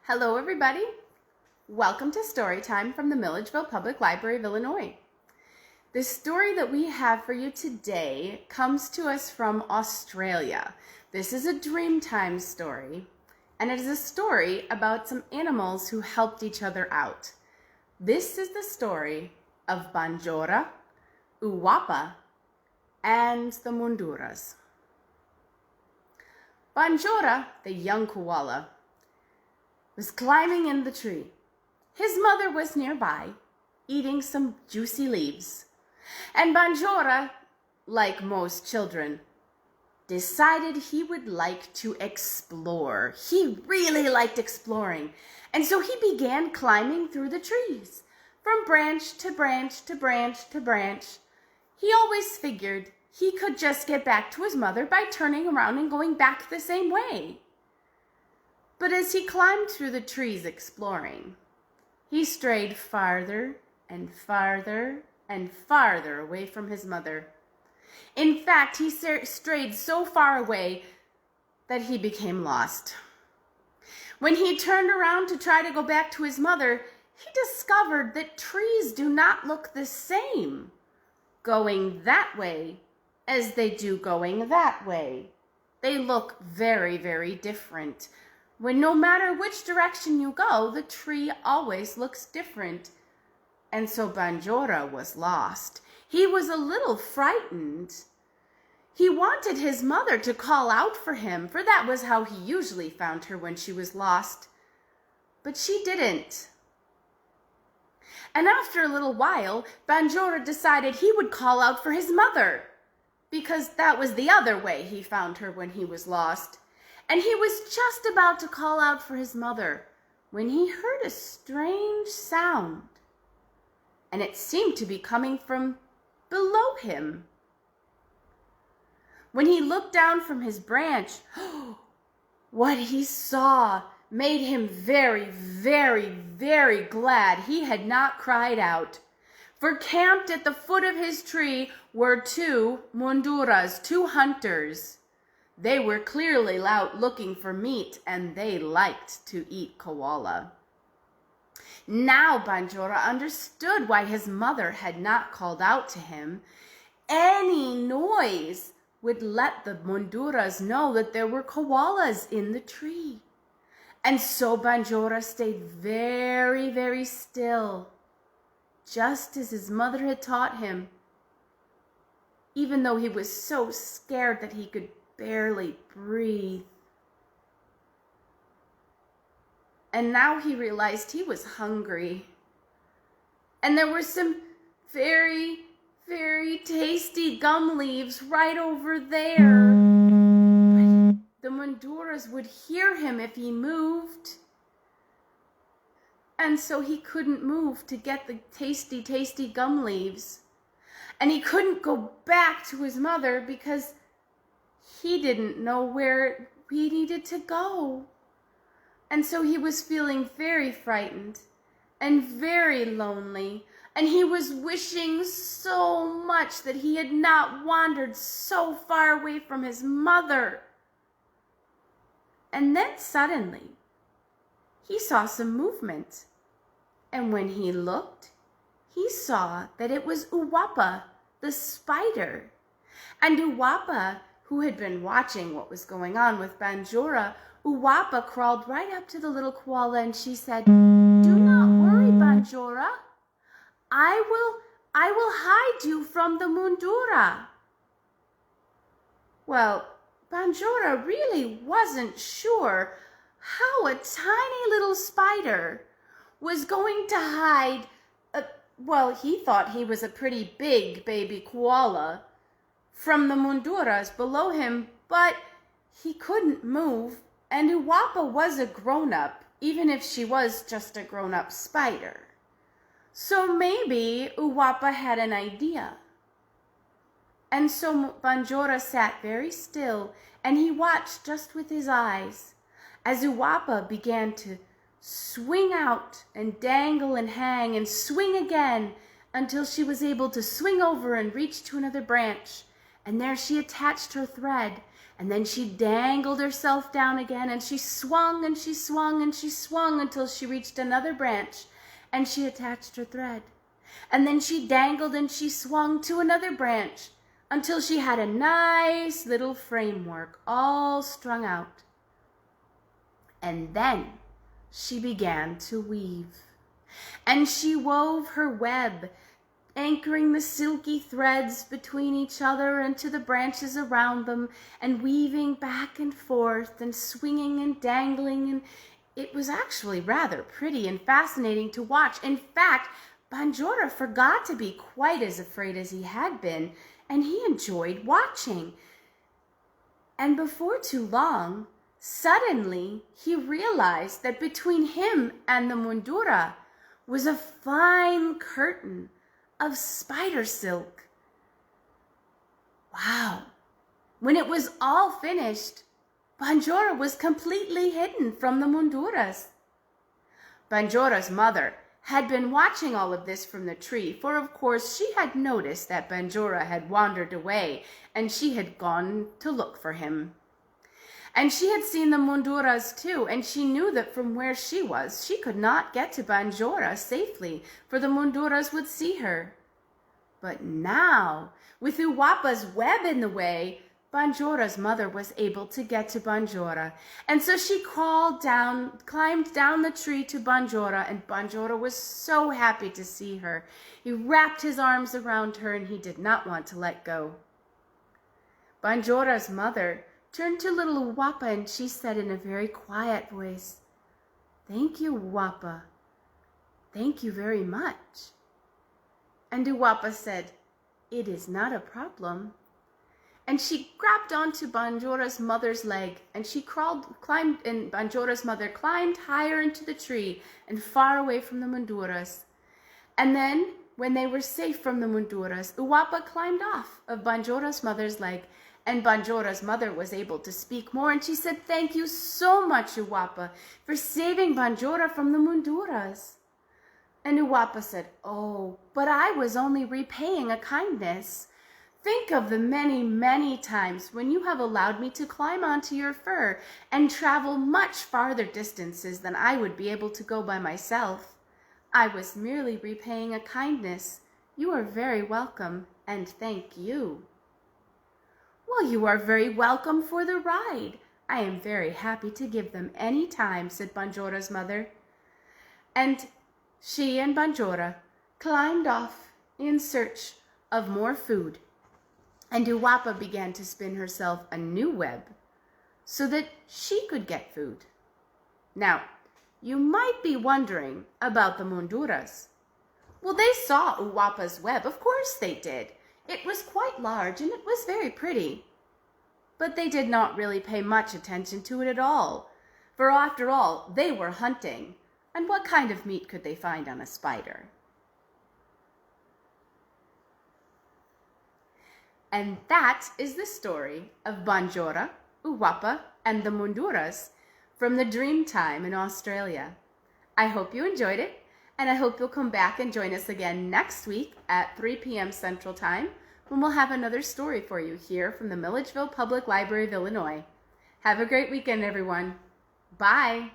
Hello, everybody. Welcome to Storytime from the Milledgeville Public Library of Illinois. The story that we have for you today comes to us from Australia. This is a Dreamtime story, and it is a story about some animals who helped each other out. This is the story of Banjora, Uwappa, and the mundurras. Banjora, the young koala, was climbing in the tree. His mother was nearby, eating some juicy leaves. And Banjora, like most children, decided he would like to explore. He really liked exploring. And so he began climbing through the trees, from branch to branch to branch to branch. He always figured he could just get back to his mother by turning around and going back the same way. But as he climbed through the trees exploring, he strayed farther and farther and farther away from his mother. In fact, he strayed so far away that he became lost. When he turned around to try to go back to his mother, he discovered that trees do not look the same going that way as they do going that way. They look very, very different. When no matter which direction you go, the tree always looks different. And so Banjora was lost. He was a little frightened. He wanted his mother to call out for him, for that was how he usually found her when she was lost. But she didn't. And after a little while, Banjora decided he would call out for his mother, because that was the other way he found her when he was lost. And he was just about to call out for his mother when he heard a strange sound. And it seemed to be coming from below him. When he looked down from his branch, what he saw made him very, very, very glad he had not cried out. For camped at the foot of his tree were two mundurras, two hunters. They were clearly out looking for meat, and they liked to eat koala. Now Banjora understood why his mother had not called out to him. Any noise would let the mundurras know that there were koalas in the tree. And so Banjora stayed very, very still, just as his mother had taught him, even though he was so scared that he could barely breathe. And now he realized he was hungry. And there were some very, very tasty gum leaves right over there. But the mundurras would hear him if he moved. And so he couldn't move to get the tasty, tasty gum leaves. And he couldn't go back to his mother because he didn't know where he needed to go. And so he was feeling very frightened and very lonely. And he was wishing so much that he had not wandered so far away from his mother. And then suddenly, he saw some movement. And when he looked, he saw that it was Uwappa, the spider. And Uwappa, who had been watching what was going on with Banjora, Uwappa crawled right up to the little koala and she said, "Do not worry, Banjora. I will hide you from the mundurra." Well, Banjora really wasn't sure how a tiny little spider was going to hide. He thought he was a pretty big baby koala from the mundurras below him, but he couldn't move, and Uwappa was a grown-up, even if she was just a grown-up spider. So maybe Uwappa had an idea. And so Banjora sat very still, and he watched just with his eyes as Uwappa began to swing out and dangle and hang and swing again until she was able to swing over and reach to another branch. and there she attached her thread, and then she dangled herself down again, and she swung and she swung and she swung until she reached another branch, and she attached her thread. And then she dangled and she swung to another branch until she had a nice little framework all strung out. And then she began to weave. And she wove her web, anchoring the silky threads between each other and to the branches around them, and weaving back and forth and swinging and dangling. And it was actually rather pretty and fascinating to watch. In fact, Banjora forgot to be quite as afraid as he had been, and he enjoyed watching. And before too long, suddenly he realized that between him and the mundurra was a fine curtain of spider silk. Wow! When it was all finished, Banjora was completely hidden from the mundurras. Banjora's mother had been watching all of this from the tree, for of course she had noticed that Banjora had wandered away and she had gone to look for him. And she had seen the mundurras too, and she knew that from where she was, she could not get to Banjora safely, for the mundurras would see her. But now, with Uwappa's web in the way, Banjora's mother was able to get to Banjora, and so she climbed down the tree to Banjora, and Banjora was so happy to see her. He wrapped his arms around her, and he did not want to let go. Banjora's mother turned to little Uwappa, and she said in a very quiet voice, "Thank you, Uwappa. Thank you very much." And Uwappa said, "It is not a problem." And she grabbed onto Banjora's mother's leg, and she climbed, and Banjora's mother climbed higher into the tree and far away from the mundurras. And then, when they were safe from the mundurras, Uwappa climbed off of Banjora's mother's leg, and Banjora's mother was able to speak more, and she said, "Thank you so much, Uwappa, for saving Banjora from the mundurras." And Uwappa said, "Oh, but I was only repaying a kindness. Think of the many, many times when you have allowed me to climb onto your fur and travel much farther distances than I would be able to go by myself. I was merely repaying a kindness. You are very welcome, and thank you." "Well, you are very welcome for the ride. I am very happy to give them any time," said Banjora's mother. And she and Banjora climbed off in search of more food. And Uwappa began to spin herself a new web so that she could get food. Now, you might be wondering about the mundurras. Well, they saw Uwappa's web. Of course they did. It was quite large and it was very pretty. But they did not really pay much attention to it at all. For after all, they were hunting. And what kind of meat could they find on a spider? And that is the story of Banjora, Uwappa, and the mundurras from the Dreamtime in Australia. I hope you enjoyed it, and I hope you'll come back and join us again next week at 3 p.m. Central Time, when we'll have another story for you here from the Milledgeville Public Library of Illinois. Have a great weekend, everyone. Bye.